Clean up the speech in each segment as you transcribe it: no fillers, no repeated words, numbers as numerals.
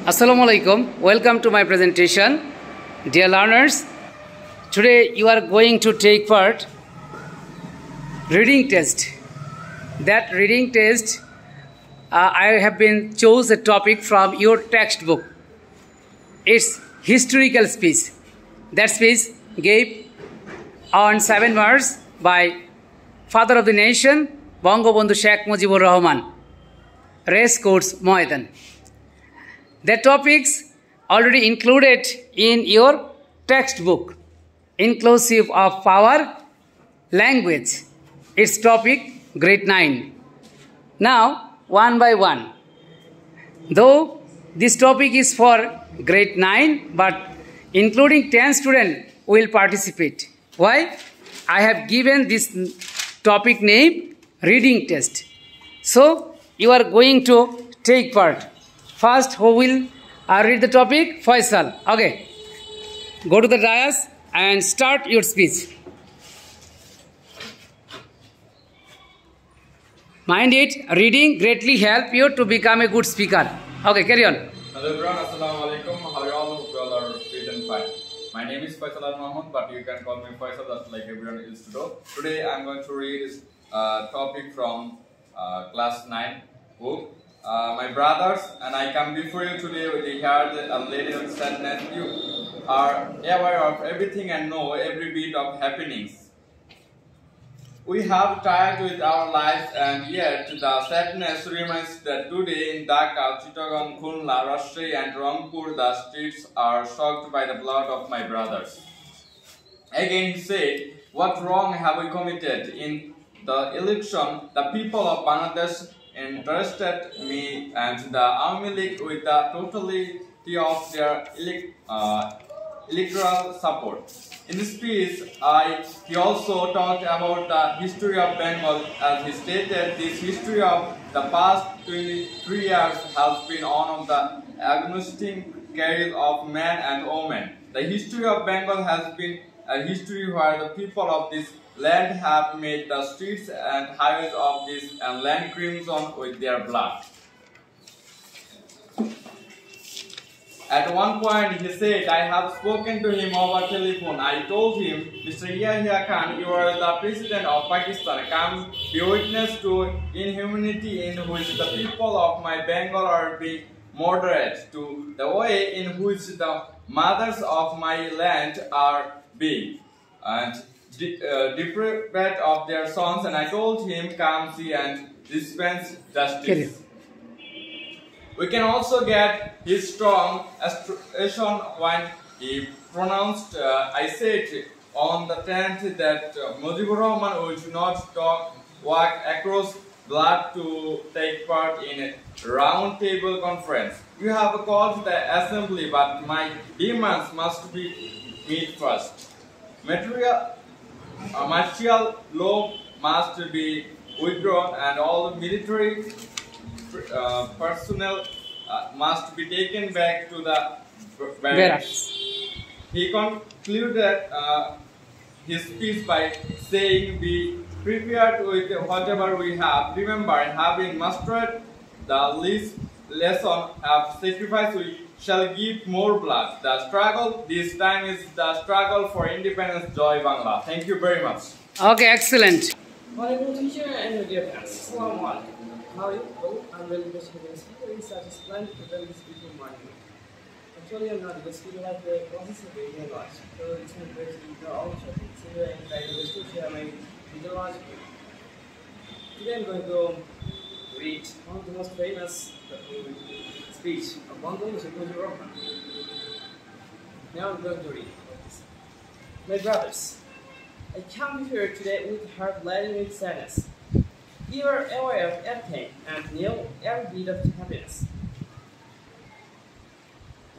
Assalamu alaikum. Welcome to my presentation. Dear learners, today you are going to take part reading test. That reading test, I have been chose a topic from your textbook. It's historical speech. That speech gave on 7 March by Father of the Nation, Bangabandhu Sheikh Mujibur Rahman, Race Course Moidan. The topics already included in your textbook, inclusive of power, language. Its topic, grade 9. Now, one by one. Though this topic is for grade 9, but including 10 students will participate. Why? I have given this topic name, reading test. So, you are going to take part. First, who will read the topic? Faisal. Okay. Go to the dais and start your speech. Mind it, reading greatly help you to become a good speaker. Okay, carry on. Hello everyone, Assalamu alaikum. How are you all? Hope you all are fit and fine. My name is Faisal Al-Mahmoud, but you can call me Faisal, just like everyone used to do. Today I am going to read a topic from class 9 book. My brothers, and I come before you today with a heart laden with sadness. You are aware of everything and know every bit of happenings. We have tried with our lives, and yet the sadness remains that today in Dhaka, Chittagong, Khulna, Rajshahi and Rangpur, the streets are shocked by the blood of my brothers. Again he said, what wrong have we committed? In the election, the people of Bangladesh entrusted me and the Army League with the totality of their electoral support. In this speech, he also talked about the history of Bengal. As he stated, this history of the past 23 years has been one of the agnostic careers of man and woman. The history of Bengal has been a history where the people of this land have made the streets and highways of this land crimson with their blood. At one point he said, I have spoken to him over telephone. I told him, Mr. Yahya Khan, you are the president of Pakistan. Come be witness to inhumanity in which the people of my Bengal are being murdered, to the way in which the mothers of my land are being deprived of their sons, and I told him, come see and dispense justice. We can also get his strong assertion when he pronounced, I said on the 10th that Mujibur Rahman would not walk across blood to take part in a round table conference. You have called the assembly, but my demands must be met first. Martial law must be withdrawn and all military personnel must be taken back to the barracks. He concluded his speech by saying, be prepared with whatever we have. Remember, having mastered the least lesson of sacrifice, we shall give more blood. The struggle this time is the struggle for independence. Joy Bangla. Thank you very much. Okay, excellent. Honorable teacher and dear friends, Assalamu alaikum. How are you? Well, I'm really glad to be in such a splendid event this beautiful morning. Actually, I'm not because we have the process of reading a lot. So it's my great to know all of it. So I'm trying to share my ideology. Today I'm going to read one of the most famous speech of Bangladesh, Mujibur Rahman. Now I'm going to read. My brothers, I come here today with heart laden with sadness. You are aware of everything and know every bit of happiness.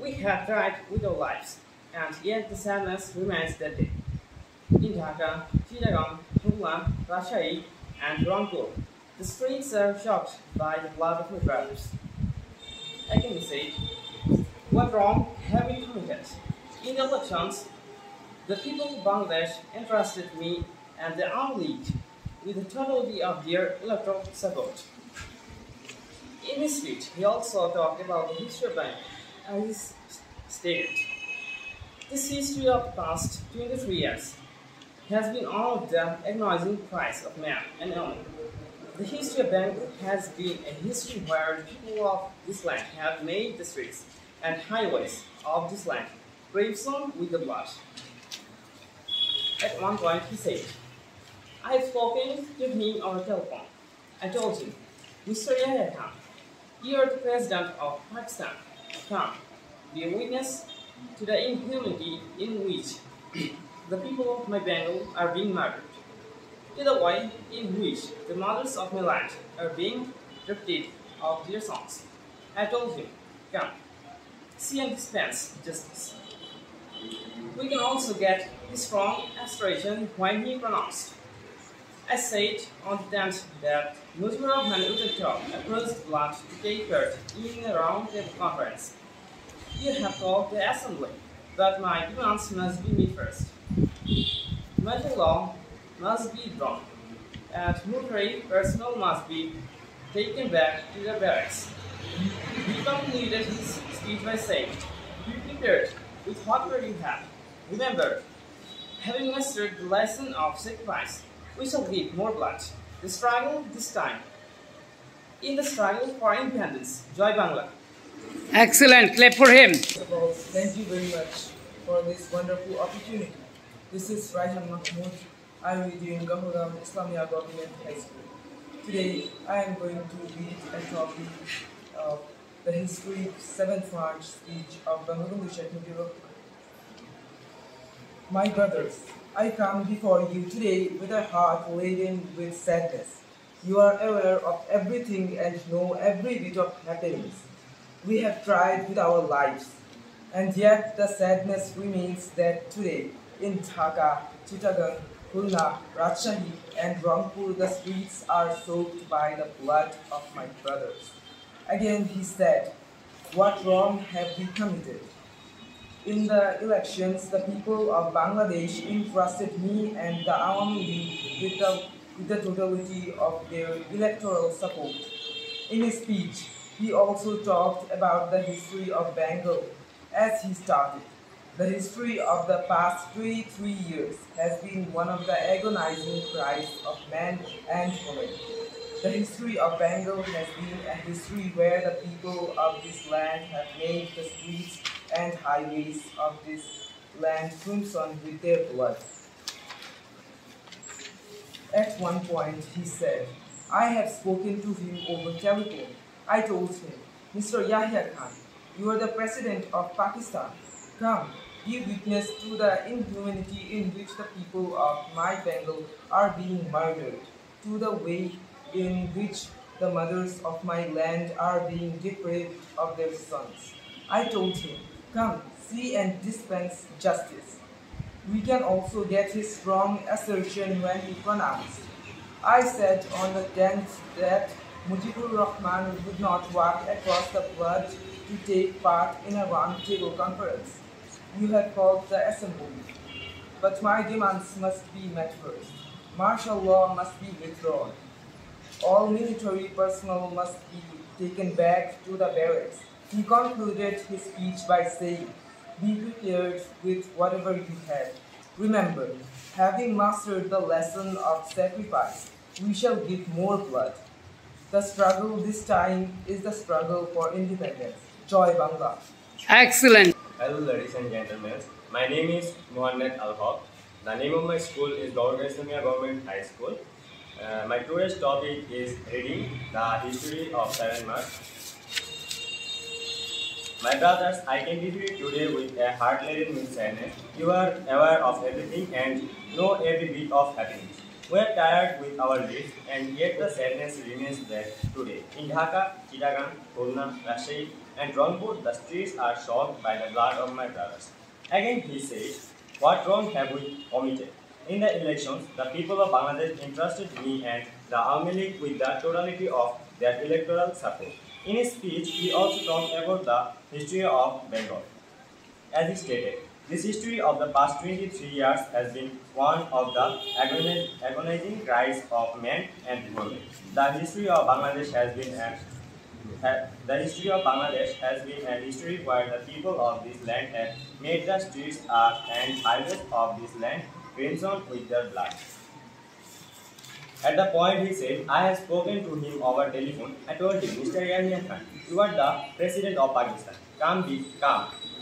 We have tried with our lives, and yet the sadness remains that day. In Dhaka, Chittagong, Khulna, Rajshahi, and Rangpur, the streets are shocked by the blood of my brothers. I can say, what wrong have we committed? In the elections, the people of Bangladesh entrusted me and the Army League with the totality of their electoral support. In his speech, he also talked about the history of Bengal. as stated, this history of the past 23 years has been all of the agonizing price of man and woman. The history of Bengal has been a history where the people of this land have made the streets and highways of this land crimson with the blood. At one point he said, I have spoken to him on the telephone. I told him, Mr. Yahya Khan, you are the president of Pakistan. Come, be a witness to the inhumanity in which the people of my Bengal are being murdered, to the way in which the mothers of my land are being stripped of their sons. I told him, come, see and dispense justice. We can also get his strong aspiration when he pronounced. I said on the 10th that Mujibur Rahman Uttar approached Blood to take part in a round-table conference. You have told the assembly that my demands must be made first. Martial law must be drawn, and military personnel must be taken back to their barracks. He concluded his speech by saying, be prepared with whatever you have. Remember, having mastered the lesson of sacrifice, we shall give more blood. The struggle this time. In the struggle for independence, Joy Bangla. Excellent. Clap for him. First of all, thank you very much for this wonderful opportunity. This is Raihan Mahmood. I am in Gahuram Islamia Government High School. Today, I am going to read a topic of the historic 7th March speech of Bangabandhu Sheikh Mujibur Rahman. My brothers, I come before you today with a heart laden with sadness. You are aware of everything and know every bit of happenings. We have tried with our lives, and yet the sadness remains that today in Dhaka, Chittagong, Khulna, Rajshahi and Rangpur the streets are soaked by the blood of my brothers. Again he said, what wrong have we committed? In the elections, the people of Bangladesh entrusted me and the Awami League with the totality of their electoral support. In his speech, he also talked about the history of Bengal as he started. The history of the past 23 years has been one of the agonizing cries of man and woman. The history of Bengal has been a history where the people of this land have made the streets and highways of this land crimson with their blood. At one point he said, I have spoken to him over telephone. I told him, Mr. Yahya Khan, you are the president of Pakistan. Come, give witness to the inhumanity in which the people of my Bengal are being murdered, to the way in which the mothers of my land are being deprived of their sons. I told him, come, see and dispense justice. We can also get his strong assertion when he pronounced. I said on the 10th that Mujibur Rahman would not walk across the blood to take part in a round-table conference. You have called the assembly, but my demands must be met first. Martial law must be withdrawn. All military personnel must be taken back to the barracks. He concluded his speech by saying, be prepared with whatever you have. Remember, having mastered the lesson of sacrifice, we shall give more blood. The struggle this time is the struggle for independence. Joy Bangla. Excellent. Hello ladies and gentlemen, my name is Muhammad Al-Haq. The name of my school is Gahuram Islamia Government High School. My today's topic is reading the history of 7 March. My brothers, I came to you today with a heart laden with sadness. You are aware of everything and know every bit of happiness. We are tired with our lives, and yet the sadness remains there today. In Dhaka, Chittagong, Khulna, Rajshahi, and Rangpur, the streets are soaked by the blood of my brothers. Again he said, what wrong have we committed? In the elections, the people of Bangladesh entrusted me and the Awami League with the totality of their electoral support. In his speech, he also talked about the history of Bengal. As he stated, this history of the past 23 years has been one of the agonizing cries of men and women. The history of Bangladesh has been a The history of Bangladesh has been a history where the people of this land have made the streets and highways of this land crimson with their blood. At the point he said, I have spoken to him over telephone. I told him, Mr. Yahya Khan, you are the president of Pakistan. Come,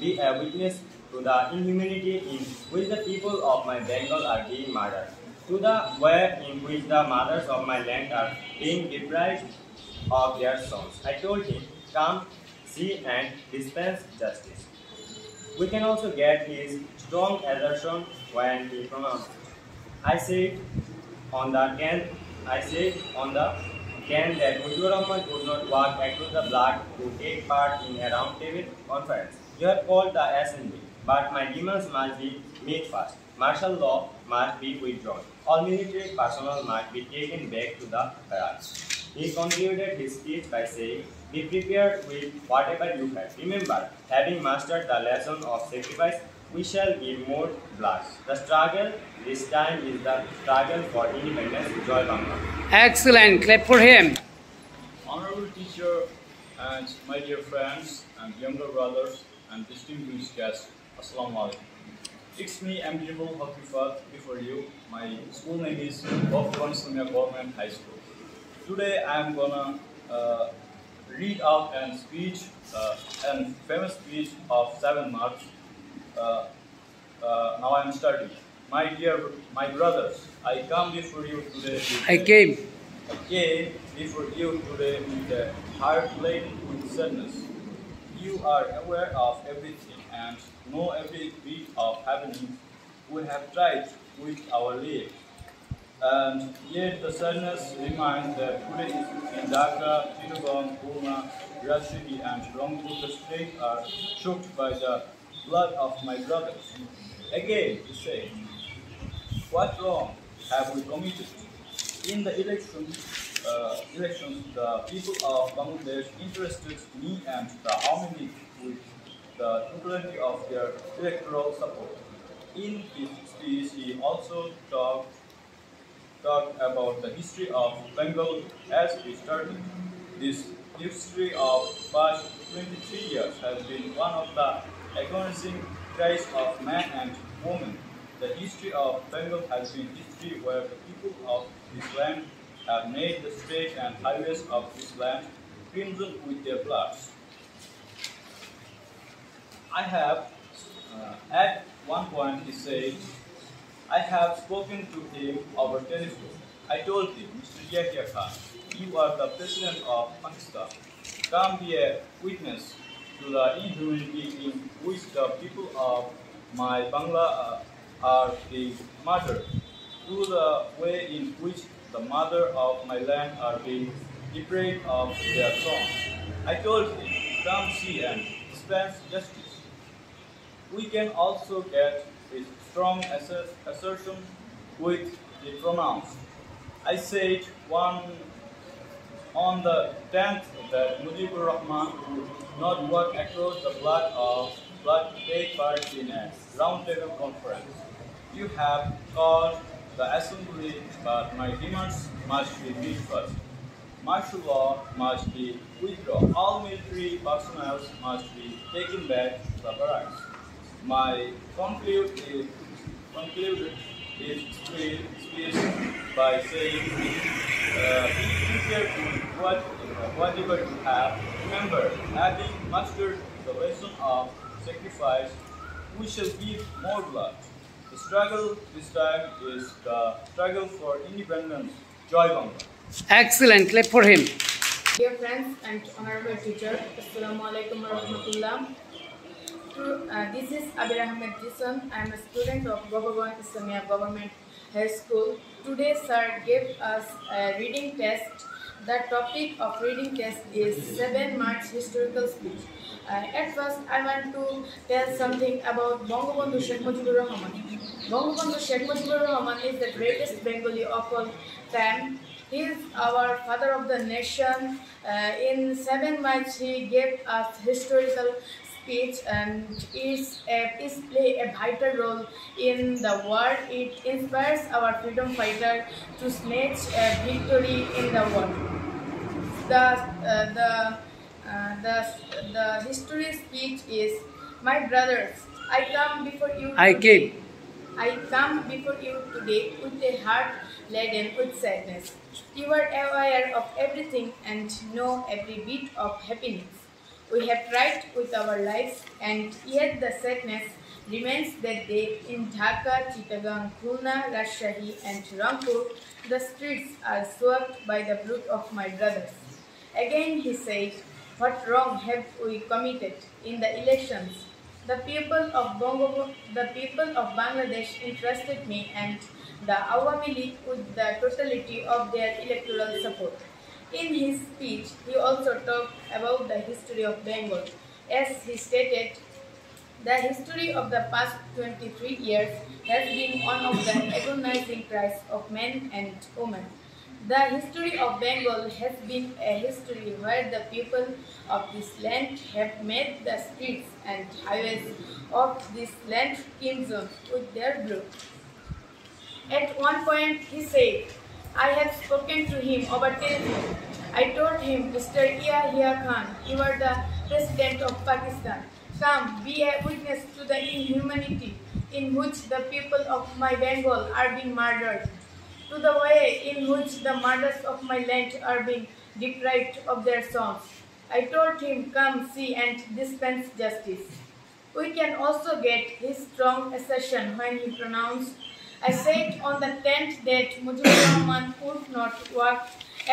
be a witness to the inhumanity in which the people of my Bengal are being murdered, to the way in which the mothers of my land are being deprived of their sons. I told him, come, see and dispense justice. We can also get his strong assertion when he pronounced. I said on the can that Mujibur Rahman would not walk across the block to take part in a roundtable conference. You have called the assembly, but my demands must be made fast. Martial law must be withdrawn. All military personnel must be taken back to the barracks. He concluded his speech by saying, be prepared with whatever you have. Remember, having mastered the lesson of sacrifice, we shall give more blood. The struggle this time is the struggle for independence. Joy Bangla. Excellent. Clap for him. Honorable teacher and my dear friends and younger brothers and distinguished guests, Assalamu alaikum. It's me, Amjibul Hakifat, before you. My school name is Bafwan Islamia Government High School. Today I am gonna read out a speech, a famous speech of 7 March. Now I am starting. My brothers, I come before you today. I came Before you today with a heart laden with sadness. You are aware of everything and know every bit of happenings we have tried with our lives. And yet the sadness remains that today in Dhaka, Chittagong, Purna, Rajshahi and Rangpur the states are choked by the blood of my brothers. Again, to say, what wrong have we committed? In the elections, the people of Bangladesh interested me and the army with the totality of their electoral support. In his speech, he also talked about the history of Bengal as we started. This history of past 23 years has been one of the agonizing cries of man and woman. The history of Bengal has been history where the people of this land have made the streets and highways of this land crimson with their blood. I have, at one point he said, I have spoken to him over telephone. I told him, Mr. Yahya Khan, you are the president of Pakistan. Come be a witness to the inhumanity in which the people of my Bangla are being murdered, to the way in which the mother of my land are being deprived of their sons. I told him, come see and dispense justice. We can also get his strong assertion with the pronouns. I said on the 10th that Mujibur Rahman would not walk across the blood to take part in a roundtable conference. You have called the assembly, but my demands must be made first. Martial law must be withdrawn. All military personnel must be taken back to the barracks. My concluded his speech by saying, be prepared to whatever you have. Remember, having mastered the lesson of sacrifice, we shall give more blood. The struggle this time is the struggle for independence. Joy Bangla. Excellent. Clap for him. Dear friends and honorable teacher, Assalamu alaikum warahmatullah. This is Abir Ahmed Jason. I am a student of Bhagavan Islamia Government High School. Today, sir gave us a reading test. The topic of reading test is 7 March historical speech. At first, I want to tell something about Bangabandhu Sheikh Mujibur Rahman. Bangabandhu Sheikh Mujibur Rahman is the greatest Bengali of all time. He is our father of the nation. In 7 March, he gave us historical speech and is play a vital role in the war. It inspires our freedom fighter to snatch a victory in the war. The the history speech is, "My brothers, I come before you. I today. came. I come before you today with a heart laden with sadness. You are aware of everything and know every bit of happiness. We have tried with our lives, and yet the sadness remains that day in Dhaka, Chittagong, Khulna, Rajshahi, and Rangpur. The streets are swept by the blood of my brothers." Again he said, "What wrong have we committed in the elections? The people of Bangladesh entrusted me and the Awami League with the totality of their electoral support." In his speech, he also talked about the history of Bengal. As he stated, "The history of the past 23 years has been one of the agonizing cries of men and women. The history of Bengal has been a history where the people of this land have made the streets and highways of this land crimson with their blood." At one point he said, "I have spoken to him over telephone. I told him, 'Mr. Yahya Khan, you are the President of Pakistan. Come, be a witness to the inhumanity in which the people of my Bengal are being murdered, to the way in which the mothers of my land are being deprived of their sons.' I told him, 'Come, see and dispense justice.'" We can also get his strong assertion when he pronounced, "I said on the 10th that Mujibur Rahman would not walk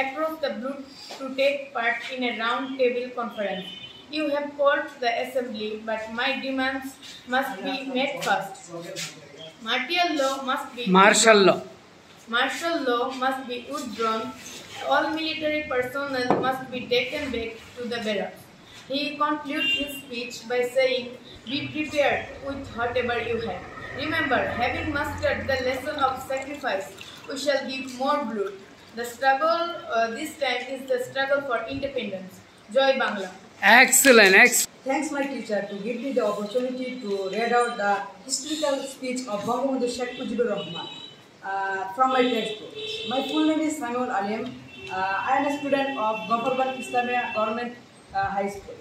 across the blood to take part in a round table conference. You have called the assembly, but my demands must be met first. Martial law must be Martial law. Martial law must be withdrawn. All military personnel must be taken back to the barracks." He concludes his speech by saying, "Be prepared with whatever you have. Remember, having mastered the lesson of sacrifice, we shall give more blood. The struggle this time is the struggle for independence. Joy Bangla." Excellent. Excellent. Thanks my teacher to give me the opportunity to read out the historical speech of Bangabandhu Sheikh Mujibur Rahman from my textbook. My full name is Samuel Alim. I am a student of Gopalganj Islamia Government High School.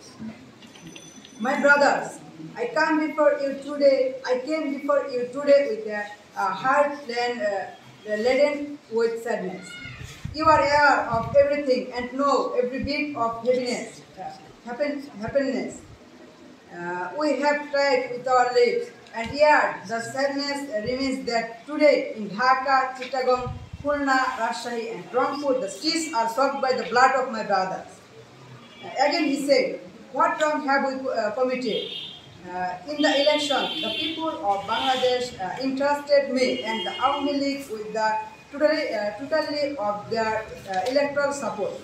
My brothers, I came before you today with a heart laden with sadness. You are aware of everything and know every bit of happiness. We have tried with our lives, and yet the sadness remains that today in Dhaka, Chittagong, Khulna, Rajshahi, and Rangpur, the streets are soaked by the blood of my brothers. Again he said, "What wrong have we committed? In the election, the people of Bangladesh entrusted me and the Awami League with the totality of their electoral support."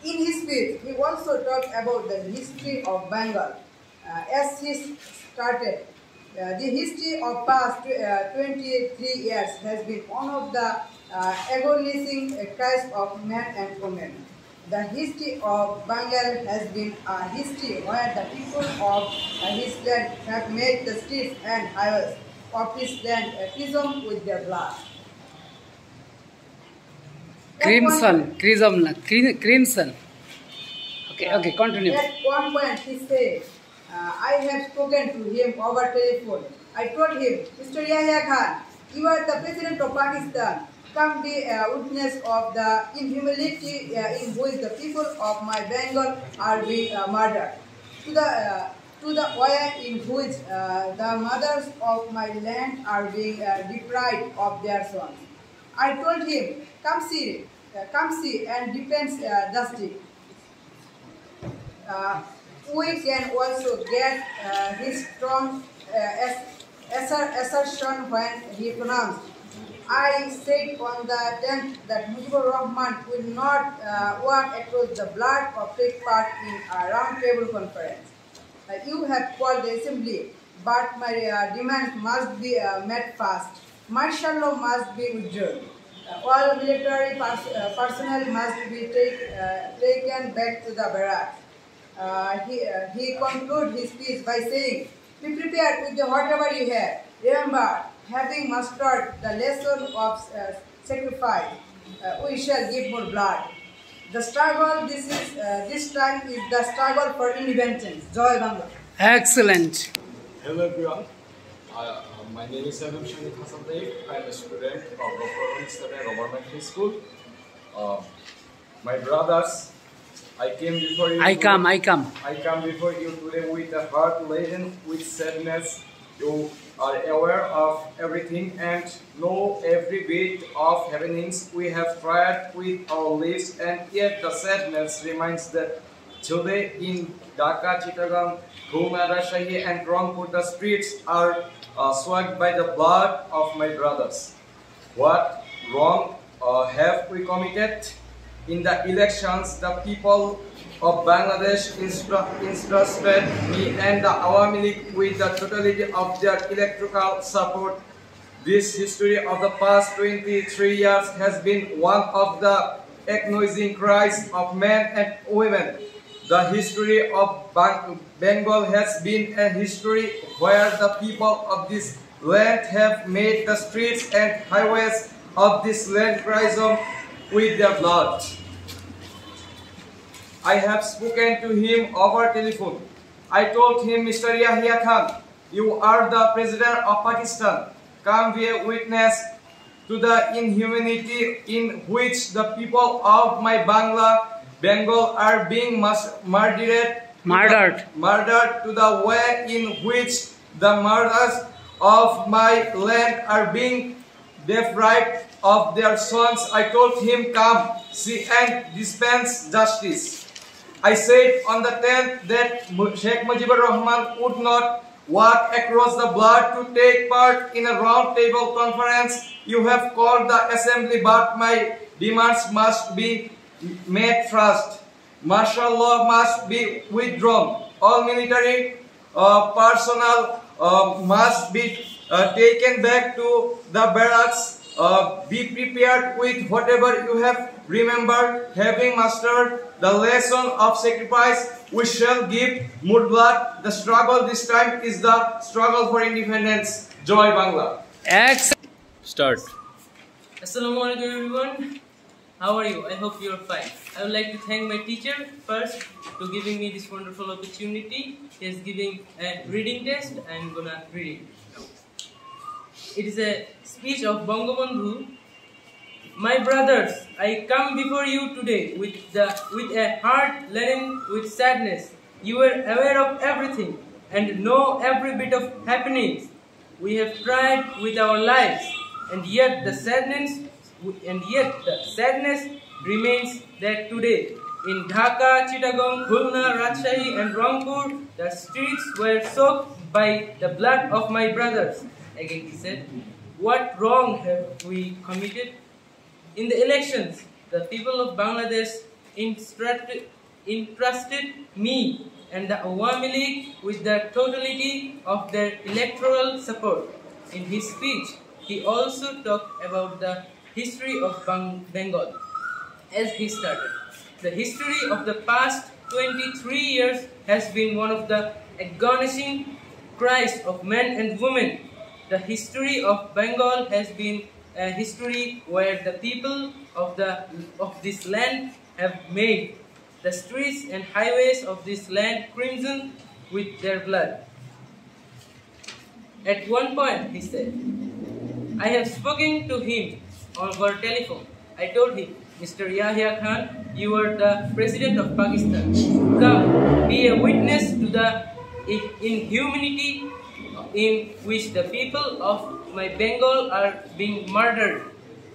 In his speech, he also talked about the history of Bengal. As he started, the history of past 23 years has been one of the agonizing cries of men and women. The history of Bengal has been a history where the people of his land have made the streets and highways of his land crimson with their blood. Crimson. Okay, continue. At one point he said, I have spoken to him over telephone. I told him, "Mr. Yahya Khan, you are the President of Pakistan. Come be a witness of the inhumanity in which the people of my Bengal are being murdered, to the way in which the mothers of my land are being deprived of their sons." I told him, come see and defend justice." We can also get his strong assertion when he pronounced, "I said on the 10th that Mujibur Rahman will not walk across the blood or take part in a round table conference. You have called the assembly, but my demands must be met fast. Martial law must be withdrawn. All military personnel must be taken back to the barracks." He concluded his speech by saying, "Be prepared with whatever you have. Remember, having mastered the lesson of sacrifice, we shall give more blood. The struggle this time is the struggle for independence. Joy Bangla. Excellent. Hello everyone, my name is Abim Shanif Hassan Taif. I am a student of Government High School. My brothers, I came before you. I come. I come before you today with a heart laden with sadness. You are aware of everything and know every bit of happenings we have tried with our lives, and yet the sadness remains that today in Dhaka, Chittagong, Khulna, Rajshahi and Rangpur, the streets are swamped by the blood of my brothers. What wrong have we committed? In the elections, the people of Bangladesh entrusted me and the Awami League with the totality of their electoral support. This history of the past 23 years has been one of the agonizing cries of men and women. The history of Bengal has been a history where the people of this land have made the streets and highways of this land crimson with their blood. I have spoken to him over telephone. I told him, Mr. Yahya Khan, you are the President of Pakistan. Come be a witness to the inhumanity in which the people of my Bengal are being murdered to the way in which the murders of my land are being deprived of their sons. I told him, come, see and dispense justice. I said on the 10th that Sheikh Mujibur Rahman would not walk across the blood to take part in a round table conference you have called the assembly, but my demands must be made first. Martial law must be withdrawn. All military personnel must be taken back to the barracks. Be prepared with whatever you have remembered. Having mastered the lesson of sacrifice, we shall give more blood. The struggle this time is the struggle for independence. Joy Bangla. Start. Assalamualaikum everyone. How are you? I hope you are fine. I would like to thank my teacher first to giving me this wonderful opportunity. He is giving a reading test. I am gonna read it now. It is a speech of Bangabandhu. My brothers, I come before you today with a heart laden with sadness. You are aware of everything and know every bit of happenings we have tried with our lives, and yet the sadness remains that today in Dhaka, Chittagong, Khulna, Rajshahi and Rangpur, the streets were soaked by the blood of my brothers. Again he said, what wrong have we committed? In the elections, the people of Bangladesh entrusted me and the Awami League with the totality of their electoral support. In his speech, he also talked about the history of Bengal. As he started, the history of the past 23 years has been one of the agonizing cries of men and women. The history of Bengal has been a history where the people of this land have made the streets and highways of this land crimson with their blood. At one point, he said, I have spoken to him over telephone. I told him, Mr. Yahya Khan, you are the President of Pakistan. Come, be a witness to the inhumanity in which the people of my Bengal are being murdered,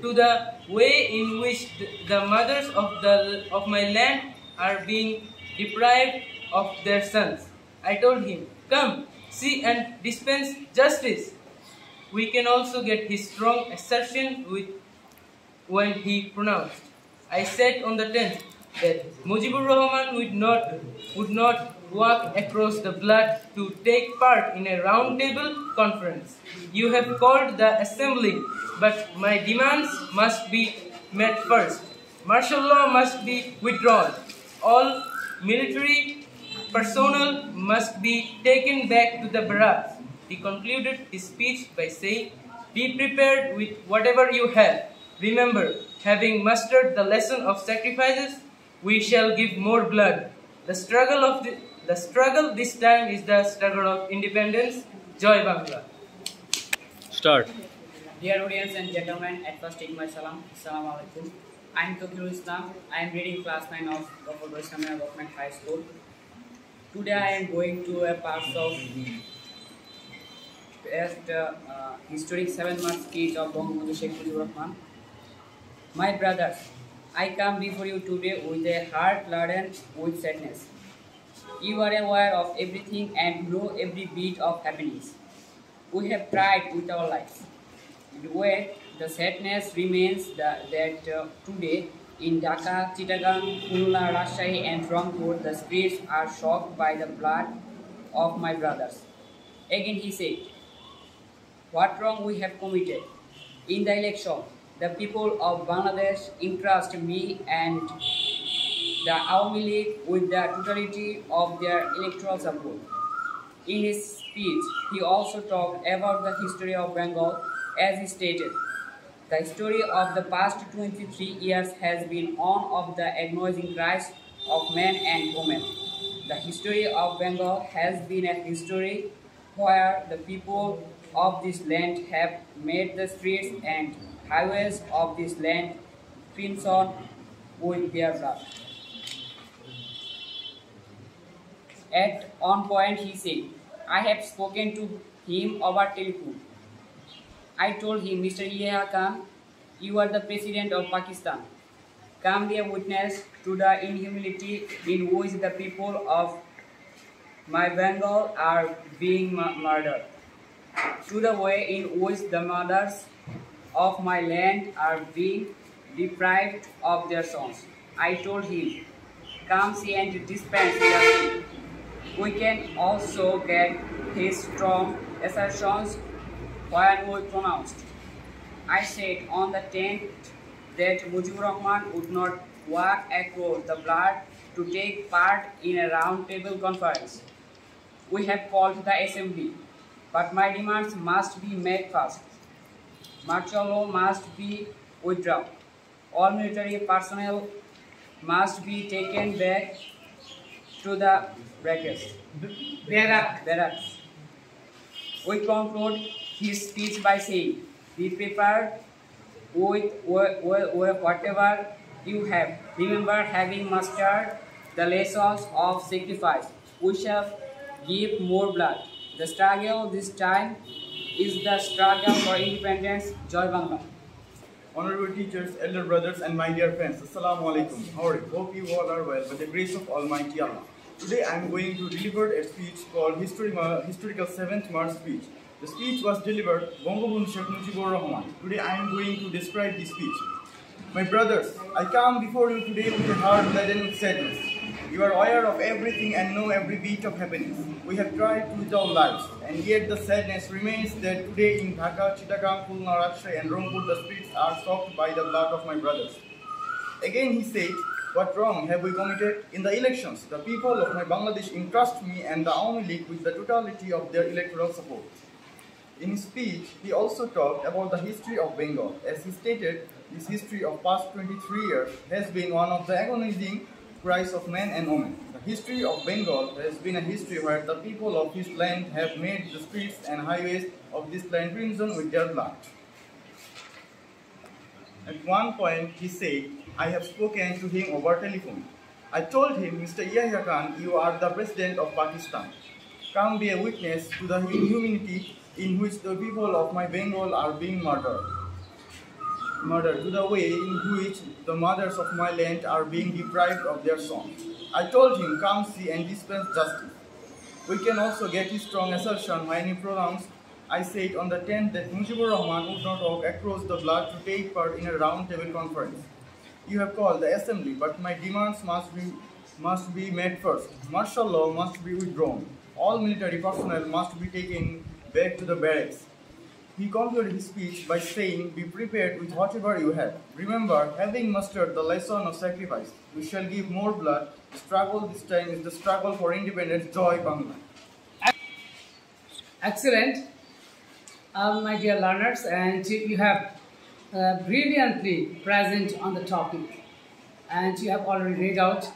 to the way in which the mothers of my land are being deprived of their sons. I told him, come, see and dispense justice. We can also get his strong assertion when he pronounced. I said on the 10th that Mujibur Rahman would not walk across the blood to take part in a round table conference you have called the assembly, but my demands must be met first. Martial law must be withdrawn. All military personnel must be taken back to the barracks. He concluded his speech by saying, be prepared with whatever you have. Remember, having mastered the lesson of sacrifices, we shall give more blood. The struggle this time is the struggle of independence. Joy Bangla. Start. Dear audience and gentlemen, at first take my salam. Assalamu alaikum. I am Tokirul Islam. I am reading class 9 of Gopalpur Islamia Government High School. Today I am going to a part of historic 7-month speech of Bangabandhu Sheikh Mujibur Rahman. My brothers, I come before you today with a heart laden with sadness. You are aware of everything and know every beat of happiness. We have tried with our lives. And yet, the sadness remains that today in Dhaka, Chittagong, Khulna, Rajshahi and Rangpur, the streets are shocked by the blood of my brothers. Again he said, what wrong we have committed? In the election, the people of Bangladesh entrust me and the Awami League with the totality of their electoral support. In his speech, he also talked about the history of Bengal. As he stated, the story of the past 23 years has been one of the agonizing cries of men and women. The history of Bengal has been a history where the people of this land have made the streets and highways of this land crimson with their blood. At one point he said, I have spoken to him over telephone. I told him, Mr. Yahya Khan, you are the president of Pakistan. Come be a witness to the inhumanity in which the people of my Bengal are being murdered, to the way in which the mothers of my land are being deprived of their sons. I told him, come see and dispense justice. We can also get his strong assertions when we pronounced. I said on the 10th that Mujibur Rahman would not walk across the blood to take part in a round-table conference. We have called the assembly, but my demands must be made first. Martial law must be withdrawn. All military personnel must be taken back to the barracks. We conclude his speech by saying, be prepared with whatever you have. Remember, having mastered the lessons of sacrifice, we shall give more blood. The struggle this time is the struggle for independence. Joy Bangla. Honorable teachers, elder brothers, and my dear friends, Assalamu alaikum. How are you? Hope you all are well by the grace of Almighty Allah. Today I am going to deliver a speech called Historical 7th March Speech. The speech was delivered Bangabandhu Sheikh Mujibur Rahman. Today I am going to describe the speech. My brothers, I come before you today with a heart laden with sadness. You are aware of everything and know every beat of happiness. We have tried with our lives, and yet the sadness remains that today in Dhaka, Chittagong, Khulna, Rajshahi and Rangpur the streets are soaked by the blood of my brothers. Again he said, what wrong have we committed? In the elections, the people of my Bangladesh entrust me and the Awami League with the totality of their electoral support. In his speech, he also talked about the history of Bengal. As he stated, this history of past 23 years has been one of the agonizing cries of men and women. The history of Bengal has been a history where the people of his land have made the streets and highways of this land crimson with their blood. At one point, he said, I have spoken to him over telephone. I told him, Mr. Yahya Khan, you are the president of Pakistan. Come be a witness to the inhumanity in which the people of my Bengal are being murdered, to the way in which the mothers of my land are being deprived of their sons. I told him, come see and dispense justice. We can also get his strong assertion when he pronounced, I said on the 10th that Mujibur Rahman would not walk across the blood to take part in a round-table conference. You have called the assembly, but my demands must be made first. Martial law must be withdrawn. All military personnel must be taken back to the barracks. He concluded his speech by saying, be prepared with whatever you have. Remember, having mastered the lesson of sacrifice, we shall give more blood. The struggle this time is the struggle for independence. Joy Bangla. Excellent, my dear learners, and you have brilliantly present on the topic. and you have already read out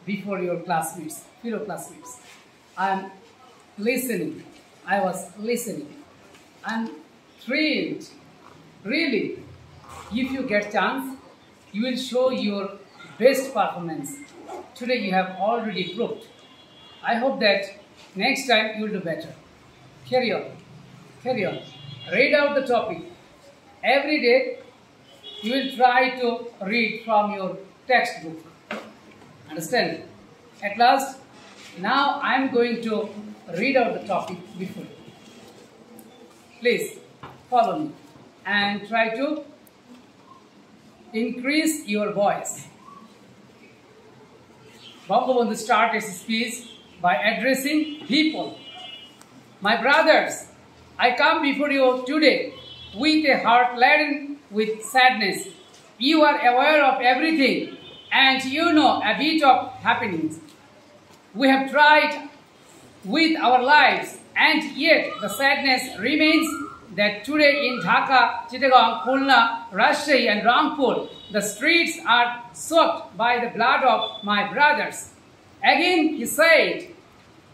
before your classmates, fellow classmates. I am listening. I was listening. I'm thrilled. Really, if you get chance, you will show your best performance. Today you have already proved. I hope that next time you will do better. Carry on. Carry on. Read out the topic. Every day you will try to read from your textbook. Understand? At last, now I am going to read out the topic before you. Please follow me and try to increase your voice. Bangabandhu started his speech by addressing people. My brothers, I come before you today with a heart laden with sadness. You are aware of everything and you know a bit of happenings. We have tried with our lives and yet the sadness remains that today in Dhaka, Chittagong, Khulna, Rajshahi and Rangpur, the streets are soaked by the blood of my brothers. Again he said,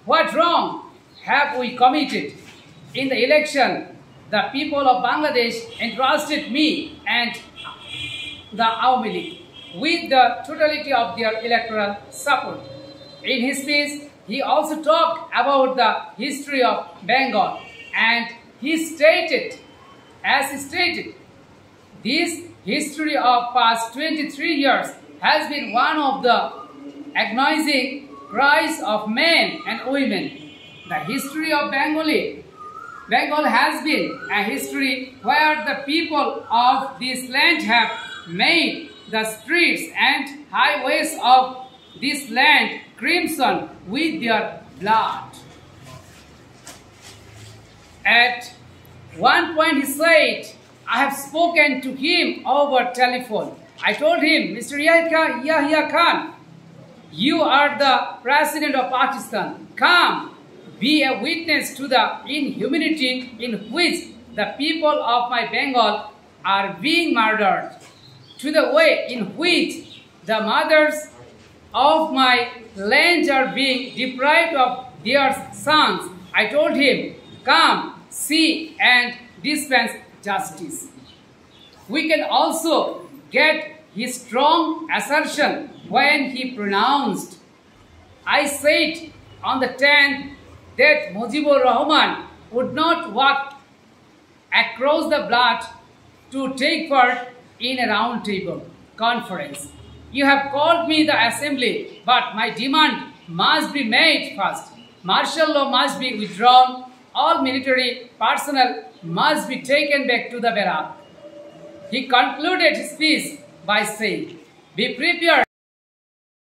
what wrong have we committed? In the election, the people of Bangladesh entrusted me and the Awami League with the totality of their electoral support. In his speech, he also talked about the history of Bengal and he stated, this history of past 23 years has been one of the agonizing cries of men and women. The history of Bengal has been a history where the people of this land have made the streets and highways of this land crimson with their blood. At one point he said, I have spoken to him over telephone. I told him, Mr. Yahya Khan, you are the president of Pakistan. Come, be a witness to the inhumanity in which the people of my Bengal are being murdered, to the way in which the mothers of my land are being deprived of their sons. I told him, come, see and dispense justice. We can also get his strong assertion when he pronounced, I said on the 10th that Mujibur Rahman would not walk across the blood to take part in a round table conference. You have called me the assembly, but my demand must be made first. Martial law must be withdrawn. All military personnel must be taken back to the barrack. He concluded his speech by saying, be prepared.